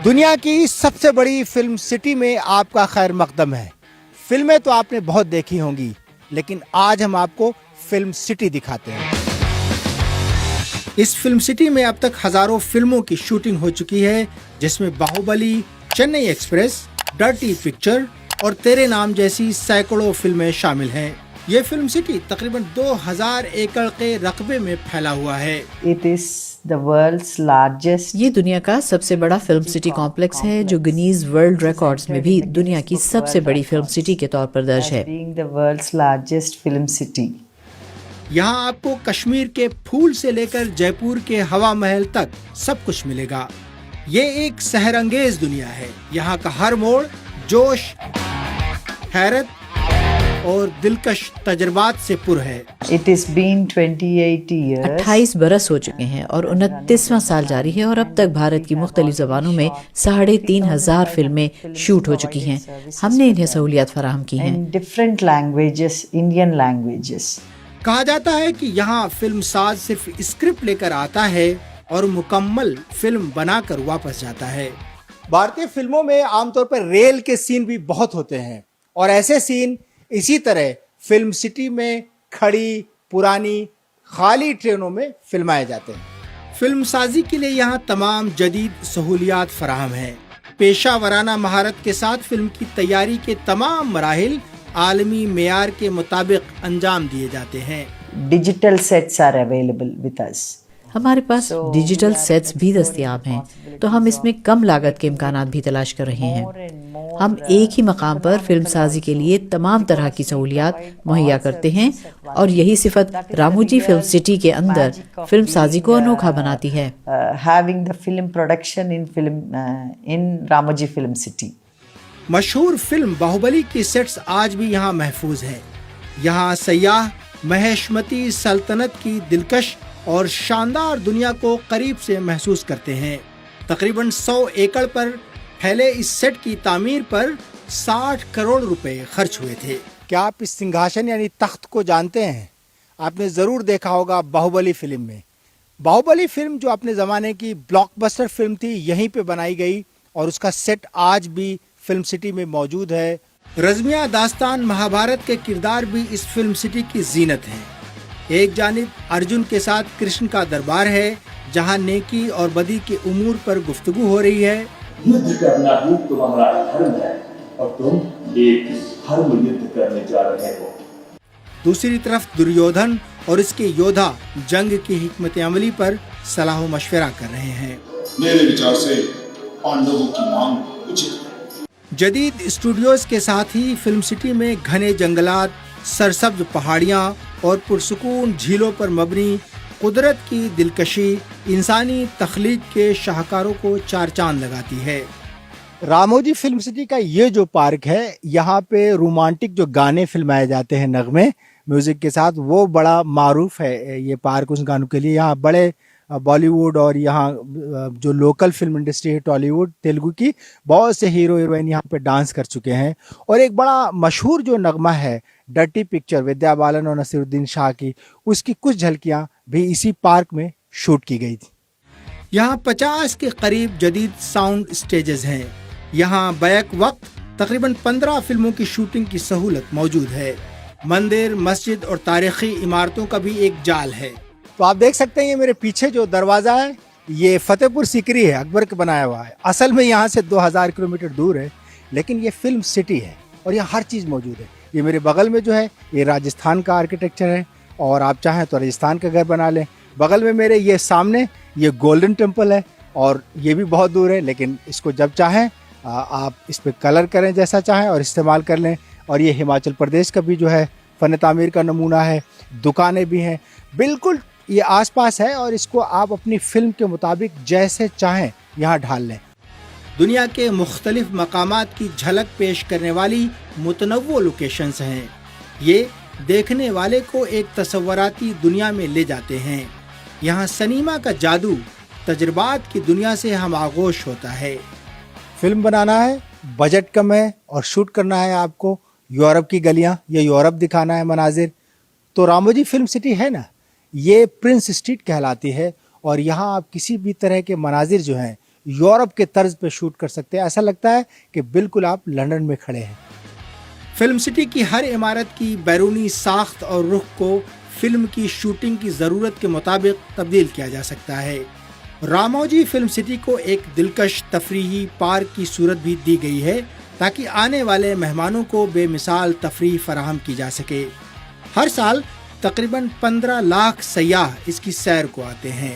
دنیا کی سب سے بڑی فلم سٹی میں آپ کا خیر مقدم ہے. فلمیں تو آپ نے بہت دیکھی ہوں گی، لیکن آج ہم آپ کو فلم سٹی دکھاتے ہیں. اس فلم سٹی میں اب تک ہزاروں فلموں کی شوٹنگ ہو چکی ہے، جس میں Baahubali, Chennai express, dirty picture اور تیرے نام جیسی سینکڑوں فلمیں شامل ہیں. یہ فلم سٹی تقریباً 2000 ایکڑ کے رقبے میں پھیلا ہوا ہے. It is the world's largest. یہ دنیا کا سب سے بڑا فلم سٹی کمپلیکس ہے جو گنیز ورلڈ ریکارڈز میں بھی دنیا کی سب سے بڑی فلم سٹی کے طور پر درج ہے. Being the world's largest film city. یہاں آپ کو کشمیر کے پھول سے لے کر جے پور کے ہوا محل تک سب کچھ ملے گا. یہ ایک سحر انگیز دنیا ہے. یہاں کا ہر موڑ جوش، حیرت اور دلکش تجربات سے پر ہے. It has been 28 years. 28 برس ہو چکے ہیں اور 29واں سال جاری ہے، اور اب تک بھارت کی مختلف زبانوں میں 3500 فلمیں شوٹ ہو چکی ہیں. ہم نے انہیں سہولیات فراہم کی ہیں. In different languages, Indian languages. کہا جاتا ہے کہ یہاں فلم ساز صرف اسکرپٹ لے کر آتا ہے اور مکمل فلم بنا کر واپس جاتا ہے. بھارتی فلموں میں عام طور پر ریل کے سین بھی بہت ہوتے ہیں، اور ایسے سین اسی طرح فلم سٹی میں کھڑی پرانی خالی ٹرینوں میں فلمائے جاتے ہیں. فلم سازی کے لیے یہاں تمام جدید سہولیات فراہم ہیں. پیشہ ورانہ مہارت کے ساتھ فلم کی تیاری کے تمام مراحل عالمی معیار کے مطابق انجام دیے جاتے ہیں. Digital sets are available with us. ہمارے پاس ڈیجیٹل سیٹس بھی دستیاب ہیں، تو ہم اس میں کم لاگت کے امکانات بھی تلاش کر رہے ہیں. ہم ایک ہی مقام پر فلم سازی کے لیے تمام طرح کی سہولیات مہیا کرتے ہیں، اور یہی صفت راموجی فلم سٹی کے اندر فلم سازی کو انوکھا بناتی ہے. Having the film production in Ramoji Film City. مشہور فلم باہوبلی کی سیٹس آج بھی یہاں محفوظ ہیں. یہاں سیاح مہیشمتی سلطنت کی دلکش اور شاندار دنیا کو قریب سے محسوس کرتے ہیں. تقریباً 100 ایکڑ پر پھیلے اس سیٹ کی تعمیر پر 60 کروڑ روپے خرچ ہوئے تھے. کیا آپ اس سنگھاشن یعنی تخت کو جانتے ہیں؟ آپ نے ضرور دیکھا ہوگا باہوبلی فلم میں. باہوبلی فلم جو اپنے زمانے کی بلاک بسٹر فلم تھی، یہیں پہ بنائی گئی، اور اس کا سیٹ آج بھی فلم سٹی میں موجود ہے. رزمیہ داستان مہابھارت کے کردار بھی اس فلم سٹی کی زینت ہیں. ایک جانب ارجن کے ساتھ کرشن کا دربار ہے، جہاں نیکی اور بدی کے امور پر گفتگو ہو رہی ہے. یدھ کرنا ہی تمہارا دھرم ہے اور تم ایک دھرم یدھ کرنے جا رہے ہو. دوسری طرف دریودھن اور اس کے یودھا جنگ کی حکمت عملی پر صلاح و مشورہ کر رہے ہیں. میرے وچار سے پانڈووں کی مانگ اچت ہے. جدید اسٹوڈیوز کے ساتھ ہی فلم سٹی میں گھنے جنگلات، سرسبز پہاڑیاں اور پرسکون جھیلوں پر مبنی قدرت کی دلکشی انسانی تخلیق کے شاہکاروں کو چار چاند لگاتی ہے. راموجی فلم سٹی کا یہ جو پارک ہے، یہاں پہ رومانٹک جو گانے فلمائے جاتے ہیں نغمے میوزک کے ساتھ، وہ بڑا معروف ہے یہ پارک اس گانوں کے لیے. یہاں بڑے بالی ووڈ اور یہاں جو لوکل فلم انڈسٹری ہے ٹالی ووڈ تیلگو کی، بہت سے ہیرو ہیروئن یہاں پہ ڈانس کر چکے ہیں. اور ایک بڑا مشہور جو نغمہ ہے ڈرٹی پکچر ودیا بالن اور نصیر الدین شاہ کی، اس کی کچھ جھلکیاں بھی اسی پارک میں شوٹ کی گئی تھی. یہاں 50 کے قریب جدید ساؤنڈ سٹیجز ہیں. یہاں بیک وقت تقریباً 15 فلموں کی شوٹنگ کی سہولت موجود ہے. مندر، مسجد اور تاریخی عمارتوں کا بھی ایک جال ہے. تو آپ دیکھ سکتے ہیں یہ میرے پیچھے جو دروازہ ہے، یہ فتح پور سیکری ہے، اکبر کا بنایا ہوا ہے. اصل میں یہاں سے 2000 کلومیٹر دور ہے، لیکن یہ فلم سٹی ہے اور یہاں ہر چیز موجود ہے. یہ میرے بغل میں جو ہے یہ راجستھان کا آرکیٹیکچر ہے، اور آپ چاہیں تو راجستھان کا گھر بنا لیں. بغل میں میرے یہ سامنے یہ گولڈن ٹیمپل ہے، اور یہ بھی بہت دور ہے، لیکن اس کو جب چاہیں آپ اس پہ کلر کریں جیسا چاہیں اور استعمال کر لیں. اور یہ ہماچل پردیش کا بھی جو ہے فن تعمیر کا نمونہ ہے. دکانیں بھی ہیں، بالکل یہ آس پاس ہے، اور اس کو آپ اپنی فلم کے مطابق جیسے چاہیں یہاں ڈھال لیں. دنیا کے مختلف مقامات کی جھلک پیش کرنے والی متنوع لوکیشنز ہیں. یہ دیکھنے والے کو ایک تصوراتی دنیا میں لے جاتے ہیں. یہاں سنیما کا جادو تجربات کی دنیا سے ہم آغوش ہوتا ہے. فلم بنانا ہے، بجٹ کم ہے اور شوٹ کرنا ہے آپ کو یورپ کی گلیاں یا یورپ دکھانا ہے مناظر، تو راموجی فلم سٹی ہے نا، یہ پرنس اسٹریٹ کہلاتی ہے. اور یہاں آپ کسی بھی طرح کے مناظر جو ہیں یورپ کے طرز پہ شوٹ کر سکتے ہیں. ایسا لگتا ہے کہ بالکل آپ لندن میں کھڑے ہیں. فلم سٹی کی ہر عمارت کی بیرونی ساخت اور رخ کو فلم کی شوٹنگ کی ضرورت کے مطابق تبدیل کیا جا سکتا ہے. راموجی فلم سٹی کو ایک دلکش تفریحی پارک کی صورت بھی دی گئی ہے تاکہ آنے والے مہمانوں کو بے مثال تفریح فراہم کی جا سکے. ہر سال تقریباً 15 لاکھ سیاح اس کی سیر کو آتے ہیں.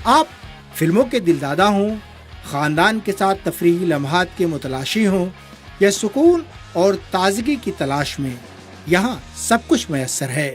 آپ فلموں کے دلدادہ ہوں، خاندان کے ساتھ تفریحی لمحات کے متلاشی ہوں یا سکون اور تازگی کی تلاش میں، یہاں سب کچھ میسر ہے.